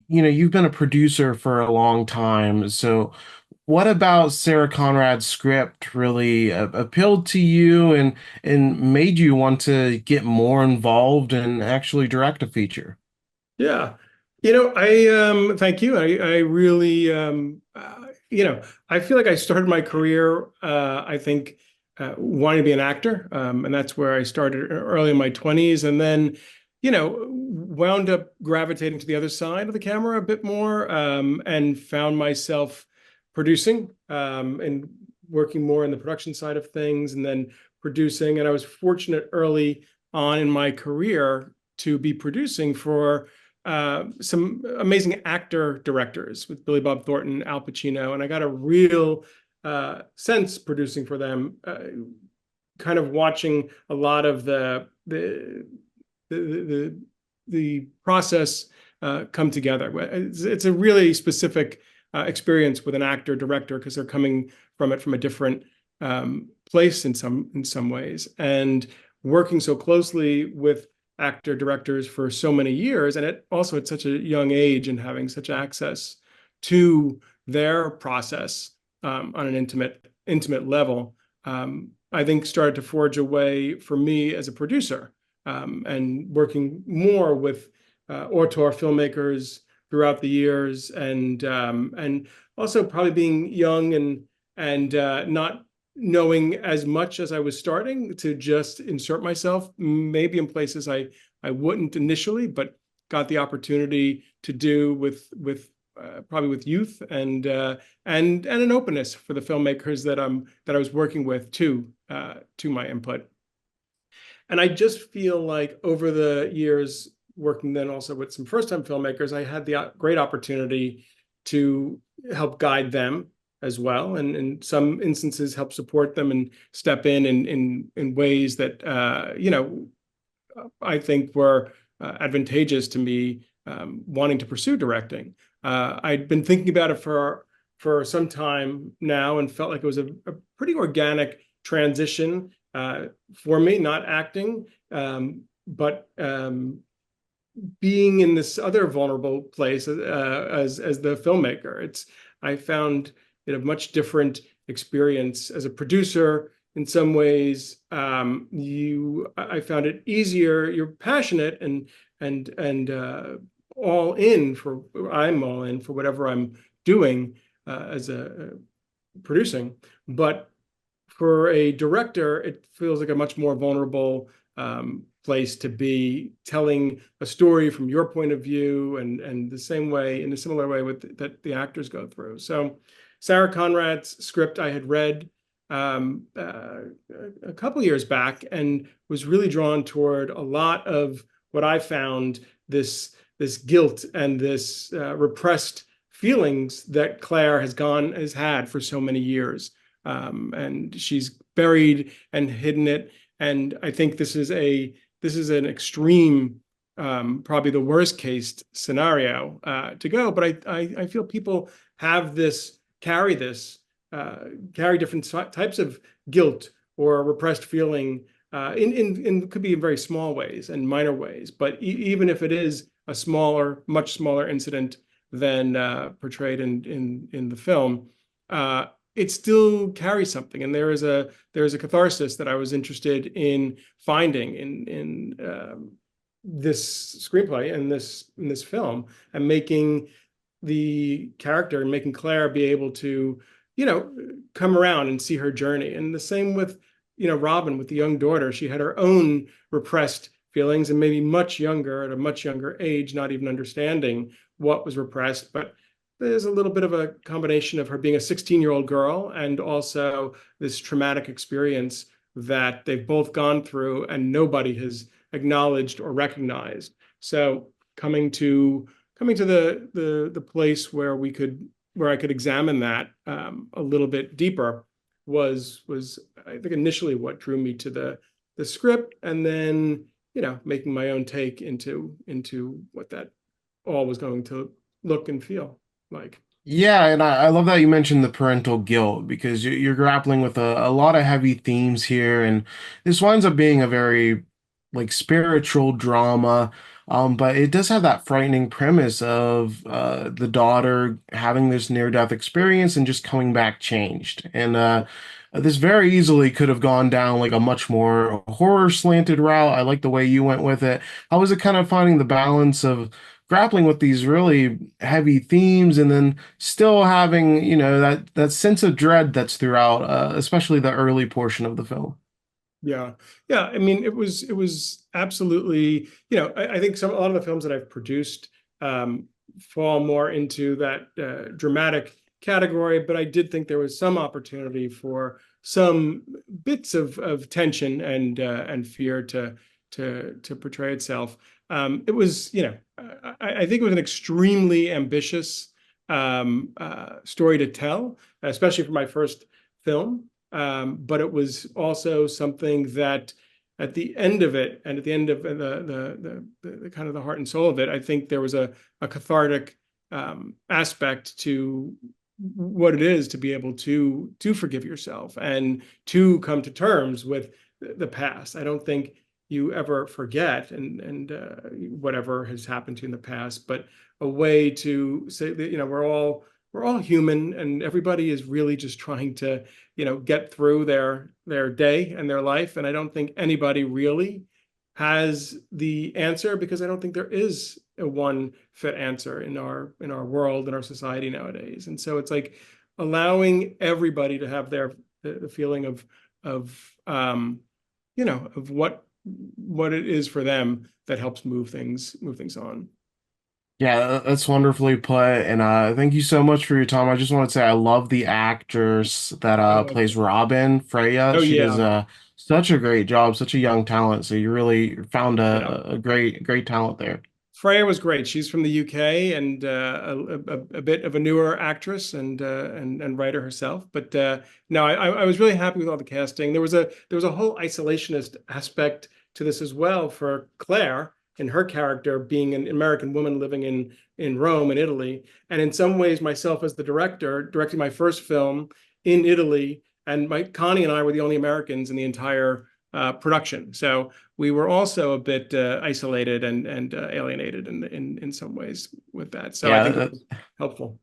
you've been a producer for a long time. So what about Sarah Conrad's script really appealed to you and made you want to get more involved and actually direct a feature? Yeah. I thank you. I really I feel like I started my career I think wanting to be an actor. And that's where I started early in my 20s, and then wound up gravitating to the other side of the camera a bit more, and found myself producing, and working more in the production side of things, and then producing. And I was fortunate early on in my career to be producing for some amazing actor directors with Billy Bob Thornton, Al Pacino, and I got a real sense producing for them, kind of watching a lot of the the process come together. It's a really specific experience with an actor director because they're coming from it from a different place in some ways, and working so closely with actor directors for so many years, and it also at such a young age, and having such access to their process on an intimate level, I think started to forge a way for me as a producer, and working more with auteur filmmakers throughout the years, and also probably being young and not knowing as much as I was starting to just insert myself, maybe in places I wouldn't initially, but got the opportunity to do with probably with youth and an openness for the filmmakers that I was working with to my input. And I just feel like over the years, working then also with some first-time filmmakers, I had the great opportunity to help guide them as well, and in some instances help support them and step in ways that I think were advantageous to me, wanting to pursue directing. I'd been thinking about it for some time now, and felt like it was a pretty organic transition for me, not acting, but being in this other vulnerable place as the filmmaker. I found it a much different experience as a producer. In some ways, I found it easier. You're passionate and I'm all in for whatever I'm doing as a producing, but for a director, it feels like a much more vulnerable place to be, telling a story from your point of view, and the same way, in a similar way that the actors go through. So Sarah Conrad's script I had read a couple years back, and was really drawn toward a lot of what I found, this guilt and this repressed feelings that Claire has had for so many years, and she's buried and hidden it. And I think this is an extreme, probably the worst case scenario to go. But I feel people have carry different types of guilt or repressed feeling, in could be in very small ways and minor ways. But even if it is a much smaller incident than portrayed in the film, it still carries something. And there is a catharsis that I was interested in finding in this screenplay and in this film, and making the character and making Claire be able to, come around and see her journey. And the same with, Robin, with the young daughter. She had her own repressed feelings, and maybe much younger, at a much younger age, not even understanding what was repressed. But there's a little bit of a combination of her being a 16-year-old girl, and also this traumatic experience that they've both gone through and nobody has acknowledged or recognized. So coming to the place where I could examine that a little bit deeper was I think initially what drew me to the script, and then making my own take into what that all was going to look and feel like. Yeah, and I love that you mentioned the parental guilt because you're grappling with a lot of heavy themes here, and this winds up being a very like spiritual drama. But it does have that frightening premise of the daughter having this near-death experience and just coming back changed. And this very easily could have gone down like a much more horror slanted route. I like the way you went with it. How was it kind of finding the balance of grappling with these really heavy themes and then still having, that sense of dread that's throughout, especially the early portion of the film? Yeah. Yeah. I mean, it was absolutely, I think a lot of the films that I've produced fall more into that dramatic category, but I did think there was some opportunity for some bits of tension and fear to portray itself. It was, I think it was an extremely ambitious story to tell, especially for my first film. But it was also something that at the end of it, and at the end of the kind of the heart and soul of it, I think there was a cathartic aspect to what it is to be able to forgive yourself and to come to terms with the past. I don't think you ever forget and whatever has happened to you in the past, but a way to say that, we're all human, and everybody is really just trying to, get through their day and their life. And I don't think anybody really has the answer, because I don't think there is a one fit answer in our world, in our society nowadays. And so it's like allowing everybody to have the feeling of of what it is for them that helps move things on. Yeah, that's wonderfully put. And thank you so much for your time. I just want to say I love the actress that Oh, plays Robin, Freya. oh She does yeah. such a great job, such a young talent. So you really found Yeah. a great talent there. Freya was great. She's from the UK and a bit of a newer actress and writer herself. But no, I was really happy with all the casting. There was a whole isolationist aspect to this as well for Claire and her character being an American woman living in Rome in Italy, and in some ways myself as the director directing my first film in Italy, and my Connie and I were the only Americans in the entire production. So we were also a bit isolated and alienated in some ways with that. So I think it Yeah, was helpful.